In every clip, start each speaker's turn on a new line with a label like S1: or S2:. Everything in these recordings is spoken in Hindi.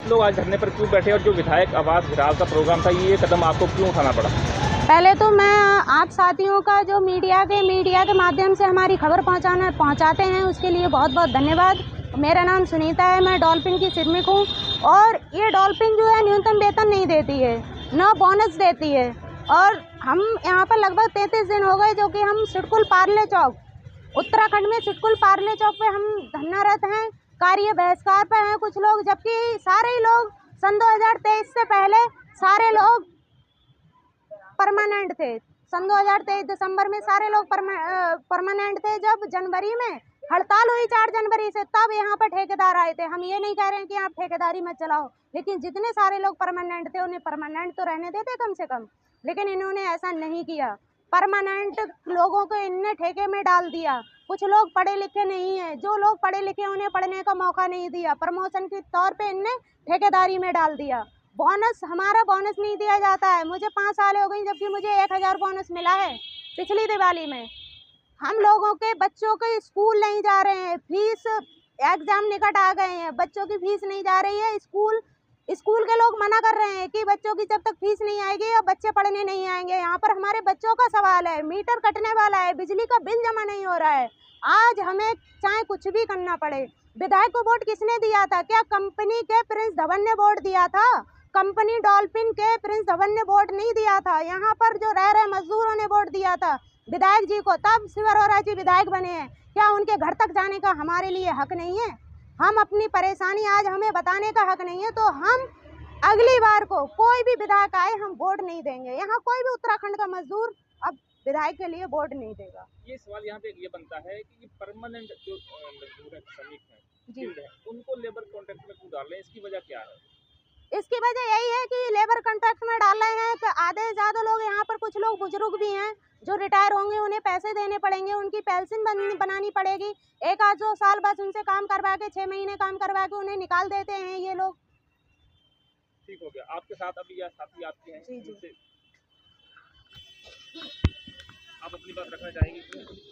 S1: लोग आज धरने पर क्यों बैठे और जो विधायक आवास घेराव का प्रोग्राम था, ये कदम आपको क्यों उठाना पड़ा?
S2: पहले तो मैं आप साथियों का जो मीडिया के माध्यम से हमारी खबर पहुंचाते हैं, उसके लिए बहुत बहुत धन्यवाद। मेरा नाम सुनीता है, मैं डॉल्फिन की श्रमिक हूँ और ये डॉल्फिन जो है न्यूनतम वेतन नहीं देती है, न बोनस देती है। और हम यहाँ पर लगभग 33 दिन हो गए जो कि हम सिडकुल पार्ले चौक, उत्तराखंड में सिडकुल पार्ले चौक पे हम धरनारत हैं, कार्य बहिष्कार पे हैं कुछ लोग, जबकि सारे ही लोग सन 2023 से पहले सारे लोग परमानेंट थे। सन 2023 दिसंबर में सारे लोग परमानेंट थे। जब जनवरी में हड़ताल हुई 4 जनवरी से, तब यहाँ पर ठेकेदार आए थे। हम ये नहीं कह रहे हैं कि आप ठेकेदारी मत चलाओ, लेकिन जितने सारे लोग परमानेंट थे उन्हें परमानेंट तो रहने देते कम से कम, लेकिन इन्होंने ऐसा नहीं किया। परमानेंट लोगों को इनने ठेके में डाल दिया। कुछ लोग पढ़े लिखे नहीं है, जो लोग पढ़े लिखे उन्हें पढ़ने का मौका नहीं दिया, प्रमोशन के तौर पे इनने ठेकेदारी में डाल दिया। बोनस, हमारा बोनस नहीं दिया जाता है। मुझे 5 साल हो गई जबकि मुझे 1000 बोनस मिला है पिछली दिवाली में। हम लोगों के बच्चों के स्कूल नहीं जा रहे हैं, फीस, एग्जाम निकट आ गए हैं, बच्चों की फीस नहीं जा रही है। स्कूल के लोग मना कर रहे हैं कि बच्चों की जब तक फीस नहीं आएगी और बच्चे पढ़ने नहीं आएंगे। यहाँ पर हमारे बच्चों का सवाल है, मीटर कटने वाला है, बिजली का बिल जमा नहीं हो रहा है। आज हमें चाहे कुछ भी करना पड़े। विधायक को वोट किसने दिया था? क्या कंपनी के प्रिंस धवन ने वोट दिया था? कंपनी डॉल्फिन के प्रिंस धवन ने वोट नहीं दिया था। यहाँ पर जो रह रहे मजदूरों ने वोट दिया था विधायक जी को, तब शिव अरोड़ा जी विधायक बने हैं। क्या उनके घर तक जाने का हमारे लिए हक नहीं है? हम अपनी परेशानी आज हमें बताने का हक नहीं है, तो हम अगली बार को कोई भी विधायक आए हम वोट नहीं देंगे। यहाँ कोई भी उत्तराखंड का मजदूर अब विधायक के लिए वोट नहीं देगा।
S1: ये सवाल यहाँ पे ये बनता है कि ये परमानेंट जो मजदूर है, श्रमिक
S2: जी,
S1: है, उनको लेबर कॉन्ट्रैक्ट में क्यों डाल रहे हैं? इसकी वजह क्या है?
S2: इसकी वजह यही है कि लेबर कॉन्ट्रैक्ट में डाल रहे हैं कि आधे से ज़्यादा लोग यहाँ पर, कुछ लोग बुजुर्ग भी हैं जो रिटायर होंगे, उन्हें पैसे देने पड़ेंगे, उनकी पेंशन बनानी पड़ेगी। 1-2 साल बस उनसे काम करवा के, 6 महीने काम करवा के उन्हें निकाल देते हैं ये लोग।
S1: ठीक हो गया। आपके साथ अभी यह साथी आपके हैं,
S2: जी, जी।
S1: आप अपनी बात रखना चाहेंगे?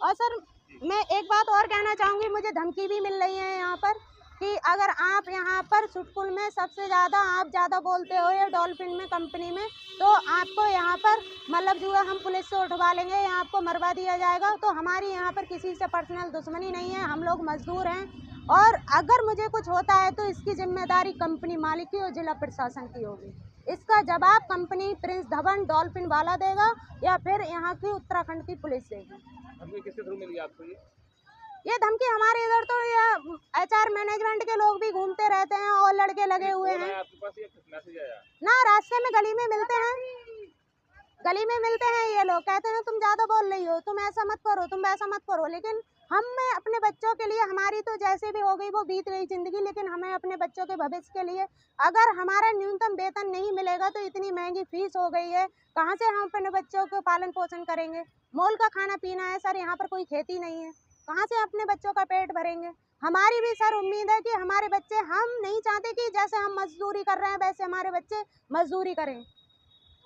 S2: और सर, मैं एक बात और कहना चाहूँगी, मुझे धमकी भी मिल रही है यहाँ पर कि अगर आप यहाँ पर सिडकुल में सबसे ज़्यादा आप ज़्यादा बोलते हो ये डॉल्फिन में कंपनी में, तो आपको यहाँ पर मतलब जो है हम पुलिस से उठवा लेंगे, यहाँ आपको मरवा दिया जाएगा। तो हमारी यहाँ पर किसी से पर्सनल दुश्मनी नहीं है, हम लोग मजदूर हैं, और अगर मुझे कुछ होता है तो इसकी जिम्मेदारी कंपनी मालिक की और जिला प्रशासन की होगी। इसका जवाब कंपनी प्रिंस धवन डॉल्फिन वाला देगा या फिर यहाँ की उत्तराखंड की पुलिस देगी।
S1: धमकी किसके थ्रू मिली आपको?
S2: ये धमकी हमारे इधर तो ये HR मैनेजमेंट के लोग भी घूमते रहते हैं और लड़के लगे हुए हैं।
S1: आपके पास ये मैसेज आया?
S2: ना, रास्ते में गली में मिलते हैं, ये लोग कहते हैं तुम ज्यादा बोल रही हो, तुम ऐसा मत करो, तुम वैसा मत करो। लेकिन हमें अपने बच्चों के लिए, हमारी तो जैसे भी हो गई वो बीत गई जिंदगी, लेकिन हमें अपने बच्चों के भविष्य के लिए अगर हमारा न्यूनतम वेतन नहीं मिलेगा तो इतनी महंगी फीस हो गई है, कहाँ से हम अपने बच्चों को पालन पोषण करेंगे? मोल का खाना पीना है सर, यहाँ पर कोई खेती नहीं है, कहाँ से अपने बच्चों का पेट भरेंगे? हमारी भी सर उम्मीद है कि हमारे बच्चे, हम नहीं चाहते कि जैसे हम मजदूरी कर रहे हैं वैसे हमारे बच्चे मजदूरी करें।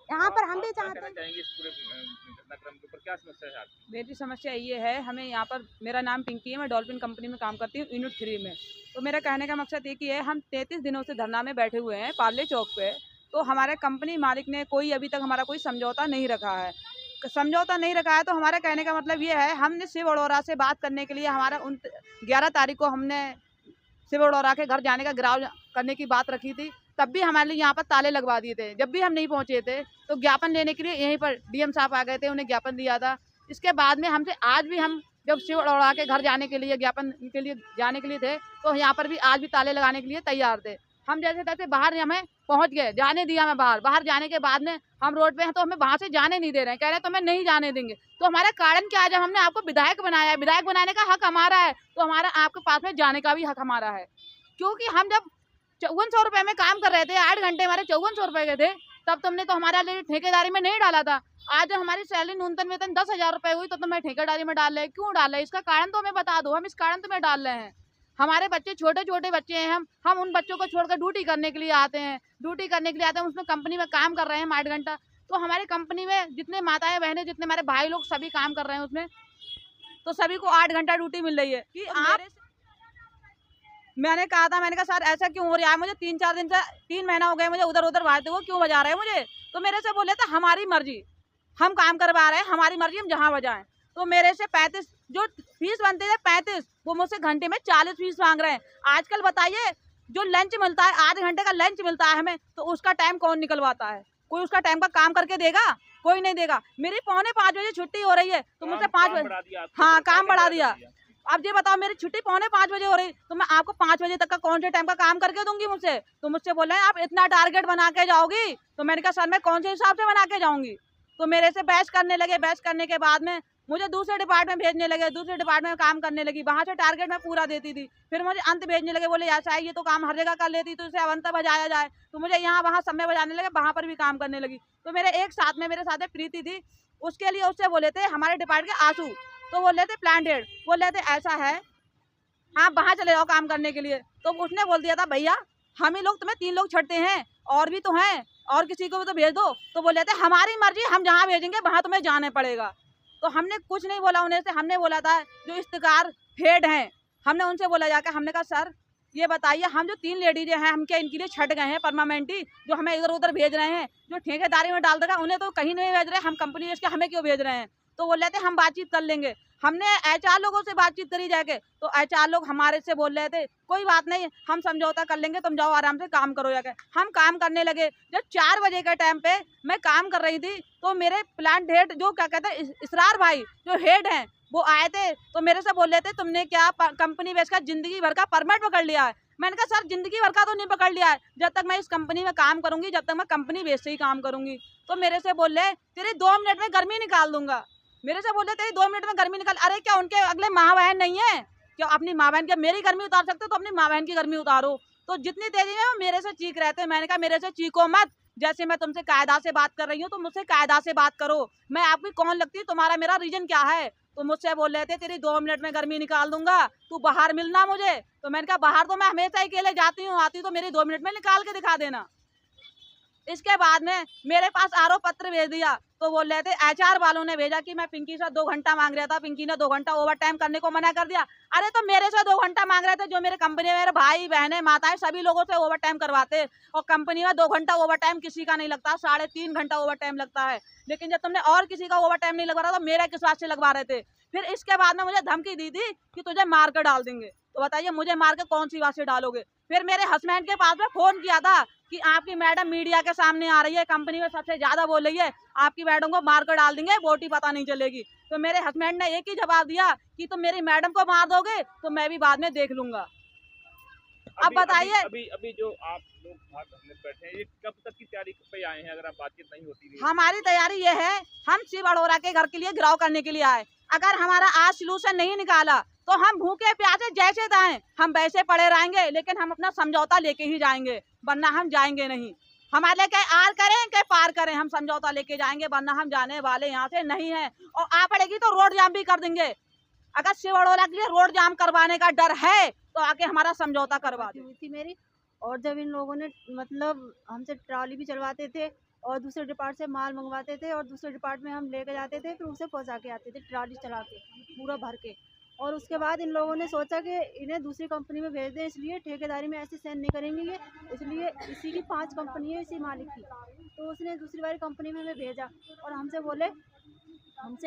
S2: यहाँ पर हम भी चाहते हैं।
S1: इस पूरे घटनाक्रम के ऊपर क्या समस्या है आपकी?
S3: मेरी समस्या ये है, हमें यहाँ पर, मेरा नाम पिंकी है, मैं डॉल्फिन कंपनी में काम करती हूँ यूनिट 3 में। तो मेरा कहने का मकसद ये कि है, हम 33 दिनों से धरना में बैठे हुए हैं पार्ले चौक पे। तो हमारे कंपनी मालिक ने कोई अभी तक हमारा कोई समझौता नहीं रखा है। तो हमारा कहने का मतलब ये है, हमने शिव अरोड़ा से बात करने के लिए, हमारा 11 तारीख को हमने शिव अरोड़ा के घर जाने का घेराव करने की बात रखी थी। तब भी हमारे लिए यहाँ पर ताले लगवा दिए थे। जब भी हम नहीं पहुँचे थे तो ज्ञापन लेने के लिए यहीं पर DM साहब आ गए थे, उन्हें ज्ञापन दिया था। इसके बाद में हमसे आज भी, हम जब शिव अरोड़ा के घर जाने के लिए, ज्ञापन के लिए जाने के लिए थे, तो यहाँ पर भी आज भी ताले लगाने के लिए तैयार थे। हम जैसे तैसे बाहर हमें पहुँच गए, जाने दिया हमें बाहर जाने के बाद में हम रोड पे हैं तो हमें वहाँ से जाने नहीं दे रहे हैं, कह रहे हैं तो हमें नहीं जाने देंगे। तो हमारा कारण क्या है? जब हमने आपको विधायक बनाया है, विधायक बनाने का हक हमारा है, तो हमारा आपके पास में जाने का भी हक हमारा है। क्योंकि हम जब 5400 रुपये में काम कर रहे थे, 8 घंटे हमारे 5400 रुपये के थे, तब तुमने तो हमारे लिए ठेकेदारी में नहीं डाला था। आज जब हमारी सैलरी न्यूनतम वेतन 10,000 रुपये हुई तो तुम्हें ठेकेदारी में डाल रहे हैं। क्यों डाल रहे हैं? इसका कारण तो हमें बता दो, हम इस कारण तुम्हें डाल रहे हैं। हमारे बच्चे छोटे छोटे बच्चे हैं, हम उन बच्चों को छोड़कर ड्यूटी करने के लिए आते हैं, उसमें कंपनी में काम कर रहे हैं 8 घंटा। तो हमारी कंपनी में जितने माताएं बहनें, जितने हमारे भाई लोग सभी काम कर रहे हैं उसमें, तो सभी को 8 घंटा ड्यूटी मिल रही है कि आप मैंने कहा था, मैंने कहा सर ऐसा क्यों हो रहा है, मुझे 3-4 दिन से 3 महीना हो गए मुझे उधर उधर भागते हुए, क्यों बजा रहे हैं मुझे। तो मेरे से बोले थे हमारी मर्जी, हम काम करवा रहे हैं, हमारी मर्जी, हम जहाँ बजाएं। तो मेरे से 35 जो फीस बनती है 35, वो मुझसे घंटे में 40 फीस मांग रहे हैं। आजकल बताइए, जो लंच मिलता है, आधे घंटे का लंच मिलता है हमें, तो उसका टाइम कौन निकलवाता है? कोई उसका टाइम का काम करके देगा? कोई नहीं देगा। मेरी 4:45 बजे छुट्टी हो रही है, तो मुझसे 5 बजे, हाँ काम बढ़ा दिया। अब ये बताओ, मेरी छुट्टी 4:45 बजे हो रही, तो मैं आपको 5 बजे तक का कौन से टाइम का काम करके दूंगी मुझसे? तो मुझसे बोल रहे हैं आप इतना टारगेट बना के जाओगी। तो मैंने कहा सर मैं कौन से हिसाब से बना के जाऊंगी? तो मेरे से बहस करने लगे। बहस करने के बाद में मुझे दूसरे डिपार्टमेंट भेजने लगे, दूसरे डिपार्टमेंट में काम करने लगी। वहाँ से टारगेट मैं पूरा देती थी, फिर मुझे अंत भेजने लगे, बोले ऐसा है ये तो काम हर जगह कर लेती, तो इसे अब अंत बजाया जाए। तो मुझे यहाँ वहाँ समय बजाने लगे, वहाँ पर भी काम करने लगी। तो मेरे एक साथ में मेरे साथ प्रीति थी, उसके लिए उससे बोले थे हमारे डिपार्टमेंट के आंसू, तो बोल रहे थे प्लांटेड, बोल रहे थे ऐसा है आप वहाँ चले जाओ काम करने के लिए। तो उसने बोल दिया था भैया हम ही लोग तुम्हें 3 लोग छड़ते हैं, और भी तो हैं, और किसी को भी तो भेज दो। तो बोले थे हमारी मर्जी, हम जहाँ भेजेंगे वहाँ तुम्हें जाना पड़ेगा। तो हमने कुछ नहीं बोला उन्हें से, हमने बोला था जो इश्तिकार हेड हैं, हमने उनसे बोला जाकर, हमने कहा सर ये बताइए हम जो 3 लेडीज हैं हम क्या इनके लिए छट गए हैं परमानेंटली, जो हमें इधर उधर भेज रहे हैं, जो ठेकेदारी में डाल देगा उन्हें तो कहीं नहीं भेज रहे, हम कंपनी बेच के हमें क्यों भेज रहे हैं? तो बोल रहे थे हम बातचीत कर लेंगे। हमने एचआर लोगों से बातचीत करी जाके, तो एचआर लोग हमारे से बोल रहे थे कोई बात नहीं हम समझौता कर लेंगे, तुम जाओ आराम से काम करो जाके। हम काम करने लगे। जब 4 बजे के टाइम पे मैं काम कर रही थी, तो मेरे प्लांट हेड जो क्या कहते हैं इसरार भाई जो हेड हैं वो आए थे, तो मेरे से बोल रहे थे तुमने क्या कंपनी बेच कर जिंदगी भर का परमिट पकड़ लिया है? मैंने कहा सर जिंदगी भर का तो नहीं पकड़ लिया है, जब तक मैं इस कंपनी में काम करूंगी, जब तक मैं कंपनी बेच से ही काम करूंगी। तो मेरे से बोल रहे तेरे 2 मिनट में गर्मी निकाल दूंगा। मेरे से बोले तेरी 2 मिनट में गर्मी निकाल। अरे क्या उनके अगले माँ बहन नहीं है? क्या अपनी माँ बहन, क्या मेरी गर्मी उतार सकते हो तो अपनी माँ बहन की गर्मी उतारो। तो जितनी तेजी में वो मेरे से चीख रहे थे, मैंने कहा मेरे से चीखो मत, जैसे मैं तुमसे कायदा से बात कर रही हूँ तो मुझसे कायदा से बात करो। मैं आपकी कौन लगती है, तुम्हारा मेरा रीजन क्या है? तो मुझसे बोल रहे थे तेरी 2 मिनट में गर्मी निकाल दूंगा, तू बाहर मिलना मुझे। तो मैंने कहा बाहर तो मैं हमेशा अकेले जाती हूँ, आती तो मेरी 2 मिनट में निकाल के दिखा देना। इसके बाद में मेरे पास आरोप पत्र भेज दिया, तो बोल रहे थे एचआर वालों ने भेजा कि मैं पिंकी से 2 घंटा मांग रहा था, पिंकी ने 2 घंटा ओवर टाइम करने को मना कर दिया। अरे तो मेरे से 2 घंटा मांग रहे थे, जो मेरे कंपनी में मेरे भाई बहनें माताएं सभी लोगों से ओवर टाइम करवाते, और कंपनी में 2 घंटा ओवर टाइम किसी का नहीं लगता, 3.5 घंटा ओवर टाइम लगता है। लेकिन जब तुमने और किसी का ओवर टाइम नहीं लगवा रहा तो मेरा किस बात से लगवा रहे थे? फिर इसके बाद में मुझे धमकी दी थी कि तुझे मार कर डाल देंगे। तो बताइए मुझे मार के कौन सी बात से डालोगे? फिर मेरे हस्बैंड के पास में फोन किया था कि आपकी मैडम मीडिया के सामने आ रही है, कंपनी में सबसे ज्यादा बोल रही है, आपकी मैडम को मार कर डाल देंगे, बोटी पता नहीं चलेगी। तो मेरे हस्बैंड ने एक ही जवाब दिया कि तुम मेरी मैडम को मार दोगे तो मैं भी बाद में देख लूंगा। अब बताइए
S1: अभी जो आप लोग बाहर धरने पे बैठे हैं, ये कब तक की तैयारी पे आए हैं? अगर आप बातचीत नहीं होती है।
S3: हमारी तैयारी ये है, हम शिव अरोड़ा के घर के लिए घिराव करने के लिए आए। अगर हमारा आज सोल्यूशन नहीं निकाला तो हम भूखे प्यासे जैसे दाएं हम वैसे पड़े रहेंगे, लेकिन हम अपना समझौता लेके ही जाएंगे, वरना हम जाएंगे नहीं। हमारे के आर करें के पार करें, हम समझौता लेके जाएंगे, वरना हम जाने वाले यहाँ से नहीं है। और आ पड़ेगी तो रोड जाम भी कर देंगे। अगर शिव अरोड़ा के लिए रोड जाम करवाने का डर है तो आके हमारा समझौता करवा दे।
S4: हुई थी मेरी, और जब इन लोगों ने मतलब हमसे ट्रॉली भी चलवाते थे और दूसरे डिपार्ट से माल मंगवाते थे और दूसरे डिपार्ट में हम लेके जाते थे, फिर उसे पहुंचा के आते थे ट्रॉली चला के पूरा भर के। और उसके बाद इन लोगों ने सोचा कि इन्हें दूसरी कंपनी में भेज दें, इसलिए ठेकेदारी में ऐसे साइन नहीं करेंगे ये, इसलिए इसी की 5 कंपनी है इसी मालिक की। तो उसने दूसरी वाली कंपनी में हमें भेजा और हमसे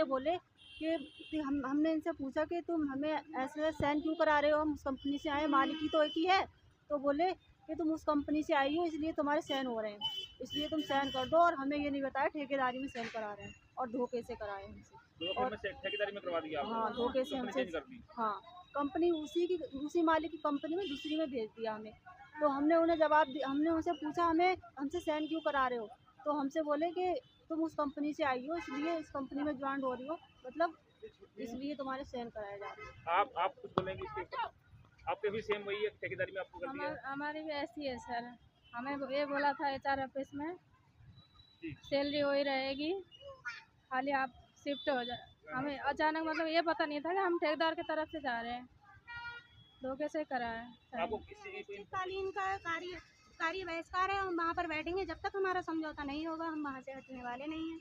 S4: बोले कि हमने इनसे पूछा कि तुम हमें ऐसे साइन क्यों करा रहे हो, हम उस कंपनी से आए, मालिक ही तो एक ही है। तो बोले कि तुम उस कंपनी से आई हो इसलिए तुम्हारे साइन हो रहे हैं, इसलिए तुम साइन कर दो। और हमें ये नहीं बताया ठेकेदारी में साइन करा रहे हैं और धोखे से कराए हमसे।
S1: और ठेकेदारी में करवा दिया आपने?
S4: हाँ धोखे से हमसे, हाँ कंपनी उसी मालिक की कंपनी में दूसरी में भेज दिया हमें। तो हमने उन्हें हमने उनसे पूछा हमसे साइन क्यों करा रहे हो, तो हमसे बोले कि तुम उस कंपनी से आई हो इसलिए इस कंपनी में ज्वाइन हो रही हो, मतलब इसलिए तुम्हारे साइन कराए जा रहे हैं।
S1: आप कुछ बोलेंगे इसके ऊपर? आपके भी सेम वही है, ठेकेदारी में आपको कर दिया है?
S5: हमारी भी ऐसी है सर, हमें ये बोला था एचआर ऑफिस में सैलरी वही रहेगी, खाली आप शिफ्ट हो जाए। हमें अचानक मतलब ये पता नहीं था कि हम ठेकेदार की तरफ से जा रहे हैं, धोखे से करा है।
S1: आपको किसी
S2: कालीन का कार्य बहिष्कार है, हम वहाँ पर बैठेंगे जब तक हमारा समझौता नहीं होगा, हम वहाँ से हटने वाले नहीं हैं।